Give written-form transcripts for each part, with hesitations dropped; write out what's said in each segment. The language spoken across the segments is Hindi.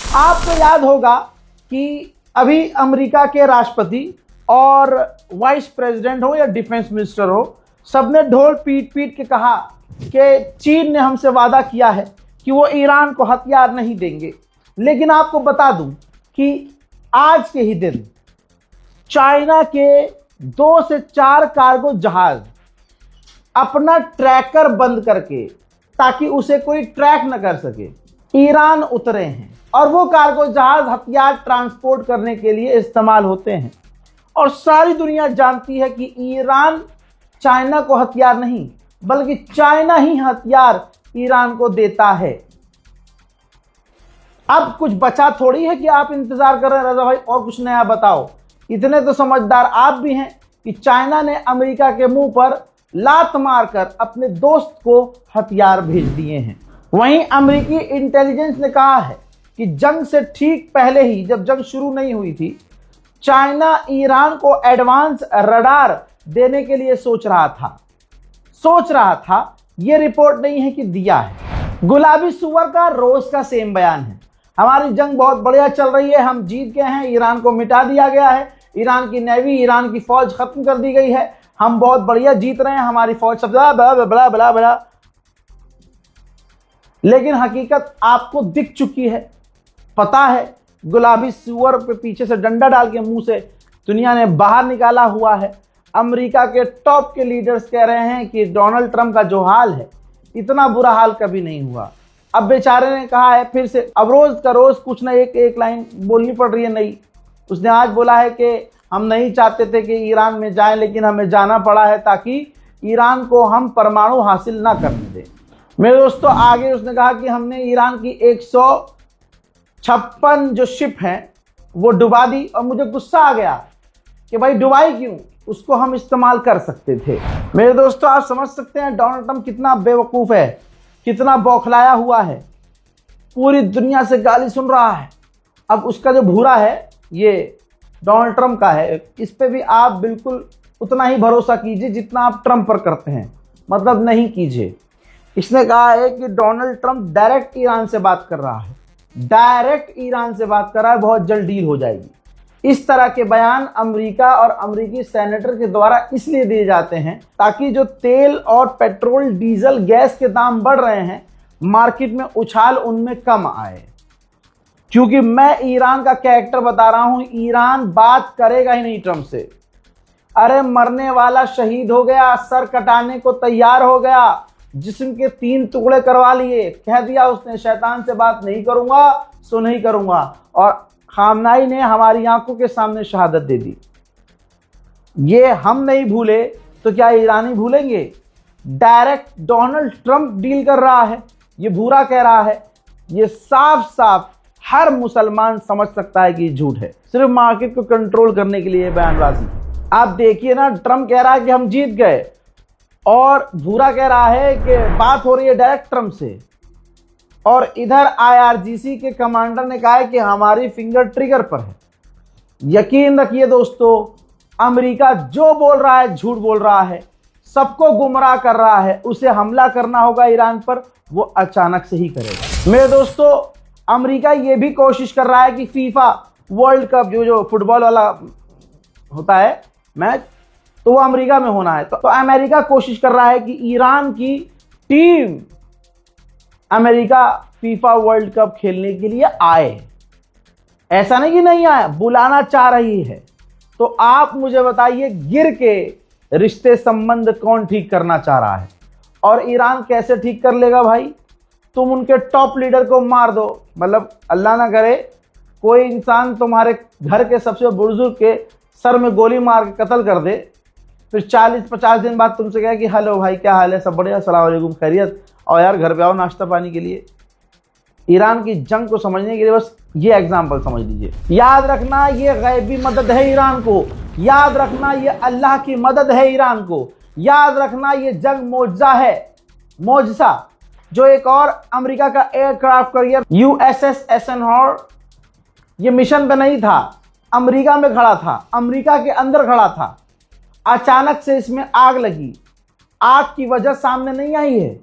आपको याद होगा कि अभी अमेरिका के राष्ट्रपति और वाइस प्रेसिडेंट हो या डिफेंस मिनिस्टर हो, सबने ढोल पीट पीट के कहा कि चीन ने हमसे वादा किया है कि वो ईरान को हथियार नहीं देंगे। लेकिन आपको बता दूं कि आज के ही दिन चाइना के 2 से 4 कार्गो जहाज अपना ट्रैकर बंद करके, ताकि उसे कोई ट्रैक न कर सके, ईरान उतरे हैं। और वो कार्गो जहाज हथियार ट्रांसपोर्ट करने के लिए इस्तेमाल होते हैं। और सारी दुनिया जानती है कि ईरान चाइना को हथियार नहीं, बल्कि चाइना ही हथियार ईरान को देता है। अब कुछ बचा थोड़ी है कि आप इंतजार कर रहे हैं रजा भाई और कुछ नया बताओ। इतने तो समझदार आप भी हैं कि चाइना ने अमेरिका के मुंह पर लात मारकर अपने दोस्त को हथियार भेज दिए हैं। वहीं अमेरिकी इंटेलिजेंस ने कहा है कि जंग से ठीक पहले ही, जब जंग शुरू नहीं हुई थी, चाइना ईरान को एडवांस रडार देने के लिए सोच रहा था। यह रिपोर्ट नहीं है कि दिया है। गुलाबी सुअर का रोज का सेम बयान है, हमारी जंग बहुत बढ़िया चल रही है, हम जीत गए हैं, ईरान को मिटा दिया गया है, ईरान की नेवी, ईरान की फौज खत्म कर दी गई है, हम बहुत बढ़िया जीत रहे हैं, हमारी फौज सब बड़ा बड़ा बड़ा। लेकिन हकीकत आपको दिख चुकी है, पता है। गुलाबी सुअर पे पीछे से डंडा डाल के मुंह से दुनिया ने बाहर निकाला हुआ है। अमेरिका के टॉप के लीडर्स कह रहे हैं कि डोनाल्ड ट्रंप का जो हाल है, इतना बुरा हाल कभी नहीं हुआ। अब बेचारे ने कहा है फिर से, अब रोज का रोज कुछ ना एक लाइन बोलनी पड़ रही है नई। उसने आज बोला है कि हम नहीं चाहते थे कि ईरान में जाएं, लेकिन हमें जाना पड़ा है ताकि ईरान को हम परमाणु हासिल ना करने दें। मेरे दोस्तों, आगे उसने कहा कि हमने ईरान की 156 जो शिप हैं वो डुबा दी। और मुझे गुस्सा आ गया कि भाई डुबाई क्यों, उसको हम इस्तेमाल कर सकते थे। मेरे दोस्तों, आप समझ सकते हैं डोनाल्ड ट्रंप कितना बेवकूफ़ है, कितना बौखलाया हुआ है, पूरी दुनिया से गाली सुन रहा है। अब उसका जो भूरा है ये डोनाल्ड ट्रंप का है, इस पे भी आप बिल्कुल उतना ही भरोसा कीजिए जितना आप ट्रंप पर करते हैं, मतलब नहीं कीजिए। इसने कहा है कि डोनाल्ड ट्रंप डायरेक्ट ईरान से बात कर रहा है, बहुत जल्द डील हो जाएगी। इस तरह के बयान अमेरिका और अमेरिकी सेनेटर के द्वारा इसलिए दिए जाते हैं ताकि जो तेल और पेट्रोल, डीजल, गैस के दाम बढ़ रहे हैं, मार्केट में उछाल उनमें कम आए। क्योंकि मैं ईरान का कैरेक्टर बता रहा हूं, ईरान बात करेगा ही नहीं ट्रंप से। अरे मरने वाला शहीद हो गया, सर कटाने को तैयार हो गया, जिस्म के 3 टुकड़े करवा लिए, कह दिया उसने शैतान से बात नहीं करूंगा सो नहीं करूंगा। और खामनाई ने हमारी आंखों के सामने शहादत दे दी। ये हम नहीं भूले तो क्या ईरानी भूलेंगे? डायरेक्ट डोनाल्ड ट्रंप डील कर रहा है, ये भूरा कह रहा है। ये साफ साफ हर मुसलमान समझ सकता है कि ये झूठ है, सिर्फ मार्केट को कंट्रोल करने के लिए बयानबाजी। आप देखिए ना, ट्रंप कह रहा है कि हम जीत गए और भूरा कह रहा है कि बात हो रही है डायरेक्ट ट्रंप से। और इधर आईआरजीसी के कमांडर ने कहा है कि हमारी फिंगर ट्रिगर पर है। यकीन रखिए दोस्तों, अमेरिका जो बोल रहा है झूठ बोल रहा है, सबको गुमराह कर रहा है। उसे हमला करना होगा ईरान पर, वो अचानक से ही करेगा। मेरे दोस्तों, अमेरिका ये भी कोशिश कर रहा है कि फीफा वर्ल्ड कप जो फुटबॉल वाला होता है मैच, तो वो अमेरिका में होना है। तो अमेरिका कोशिश कर रहा है कि ईरान की team America FIFA world cup खेलने के लिए आए। ऐसा नहीं कि नहीं आए, बुलाना चाह रही है। तो आप मुझे बताइए, गिर के रिश्ते संबंध कौन ठीक करना चाह रहा है? और ईरान कैसे ठीक कर लेगा भाई? तुम उनके टॉप लीडर को मार दो, मतलब अल्लाह ना करे कोई इंसान तुम्हारे घर के सबसे बुजुर्ग के सर में गोली मार के कत्ल कर दे, फिर 40-50 दिन बाद तुमसे कहे कि हेलो भाई क्या हाल है, सब बढ़िया, अस्सलाम वालेकुम, खैरियत, और यार घर पे आओ नाश्ता पानी के लिए। ईरान की जंग को समझने के लिए बस ये एग्जाम्पल समझ लीजिए। याद रखना ये गैबी मदद है ईरान को, याद रखना ये अल्लाह की मदद है ईरान को, याद रखना ये जंग मौजज़ा है, मौजज़ा। जो एक और अमेरिका का एयरक्राफ्ट कैरियर यूएसएस एइज़नहावर, ये मिशन पे नहीं था, अमेरिका में खड़ा था, अमेरिका के अंदर खड़ा था। अचानक से इसमें आग लगी। आग की वजह सामने नहीं आई है,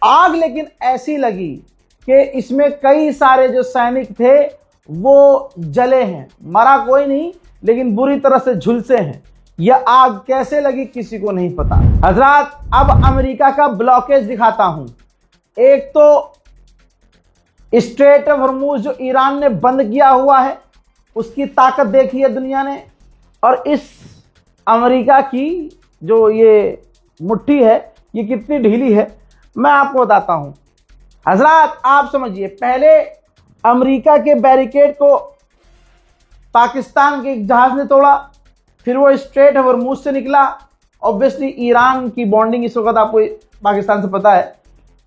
आग लेकिन ऐसी लगी कि इसमें कई सारे जो सैनिक थे वो जले हैं, मरा कोई नहीं लेकिन बुरी तरह से झुलसे हैं। यह आग कैसे लगी किसी को नहीं पता। हजरात, अब अमेरिका का ब्लॉकेज दिखाता हूं। एक तो स्ट्रेट ऑफ हॉर्मूज जो ईरान ने बंद किया हुआ है, उसकी ताकत देखी है दुनिया ने, और इस अमेरिका की जो ये मुट्ठी है ये कितनी ढीली है मैं आपको बताता हूं। हजरात, आप समझिए, पहले अमेरिका के बैरिकेड को पाकिस्तान के एक जहाज ने तोड़ा, फिर वो स्ट्रेट ऑफ हॉर्मूज से निकला। ऑब्वियसली ईरान की बॉन्डिंग इस वक्त आपको पाकिस्तान से पता है।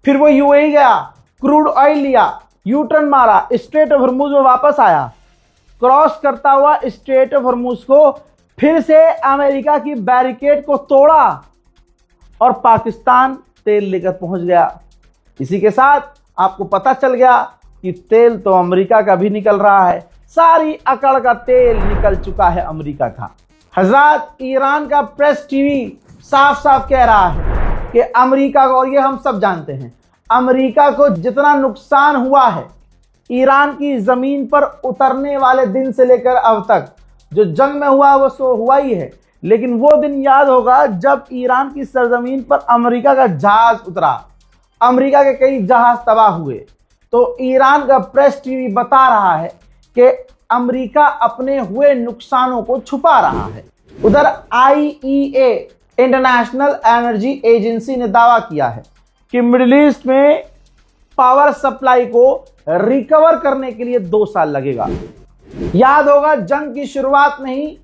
फिर वो यूएई गया, क्रूड ऑयल लिया, यू टर्न मारा, स्ट्रेट ऑफ हॉर्मूज में वापस आया, क्रॉस करता हुआ स्ट्रेट ऑफ हॉर्मूज को फिर से अमेरिका की बैरिकेड को तोड़ा और पाकिस्तान तेल लेकर पहुंच गया। इसी के साथ आपको पता चल गया कि तेल तो अमेरिका का भी निकल रहा है, सारी अकड़ का तेल निकल चुका है अमेरिका का। हजरात, ईरान का प्रेस टीवी साफ साफ कह रहा है कि अमेरिका को, और ये हम सब जानते हैं, अमेरिका को जितना नुकसान हुआ है ईरान की जमीन पर उतरने वाले दिन से लेकर अब तक, जो जंग में हुआ वो सो हुआ ही है, लेकिन वो दिन याद होगा जब ईरान की सरजमीन पर अमेरिका का जहाज उतरा, अमेरिका के कई जहाज तबाह हुए। तो ईरान का प्रेस टीवी बता रहा है कि अमेरिका अपने हुए नुकसानों को छुपा रहा है। उधर IEA, इंटरनेशनल एनर्जी एजेंसी, ने दावा किया है कि मिडिल ईस्ट में पावर सप्लाई को रिकवर करने के लिए 2 साल लगेगा। याद होगा जंग की शुरुआत में ही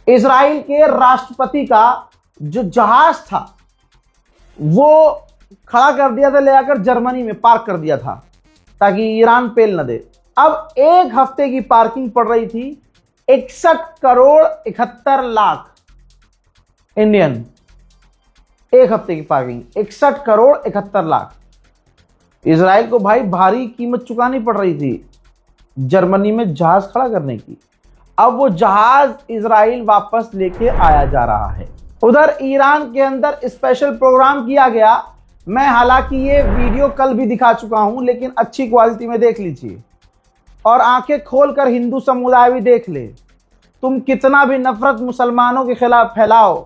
इजराइल के राष्ट्रपति का जो जहाज था वो खड़ा कर दिया था, ले जाकर जर्मनी में पार्क कर दिया था ताकि ईरान पेल न दे। अब एक हफ्ते की पार्किंग पड़ रही थी 61 करोड़ 71 लाख इंडियन। एक हफ्ते की पार्किंग 61 करोड़ 71 लाख। इजराइल को भाई भारी कीमत चुकानी पड़ रही थी जर्मनी में जहाज खड़ा करने की। अब वो जहाज इजराइल वापस लेके आया जा रहा है। उधर ईरान के अंदर स्पेशल प्रोग्राम किया गया। मैं हालांकि ये वीडियो कल भी दिखा चुका हूं, लेकिन अच्छी क्वालिटी में देख लीजिए और आंखें खोलकर हिंदू समुदाय भी देख ले। तुम कितना भी नफरत मुसलमानों के खिलाफ फैलाओ,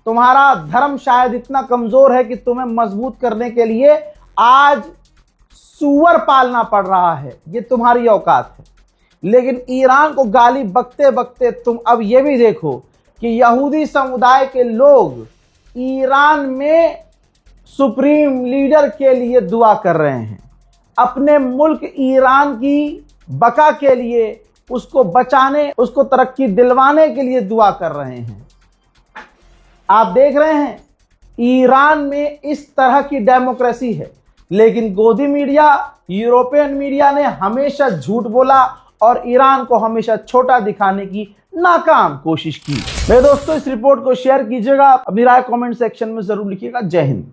तुम्हारा धर्म शायद इतना कमजोर है कि तुम्हें मजबूत करने के लिए आज सूअर पालना पड़ रहा है, ये तुम्हारी औकात है। लेकिन ईरान को गाली बकते बकते तुम अब ये भी देखो कि यहूदी समुदाय के लोग ईरान में सुप्रीम लीडर के लिए दुआ कर रहे हैं, अपने मुल्क ईरान की बका के लिए, उसको बचाने, उसको तरक्की दिलवाने के लिए दुआ कर रहे हैं। आप देख रहे हैं ईरान में इस तरह की डेमोक्रेसी है, लेकिन गोदी मीडिया, यूरोपियन मीडिया ने हमेशा झूठ बोला और ईरान को हमेशा छोटा दिखाने की नाकाम कोशिश की। मेरे दोस्तों, इस रिपोर्ट को शेयर कीजिएगा, अपनी राय कमेंट सेक्शन में जरूर लिखिएगा। जय हिंद।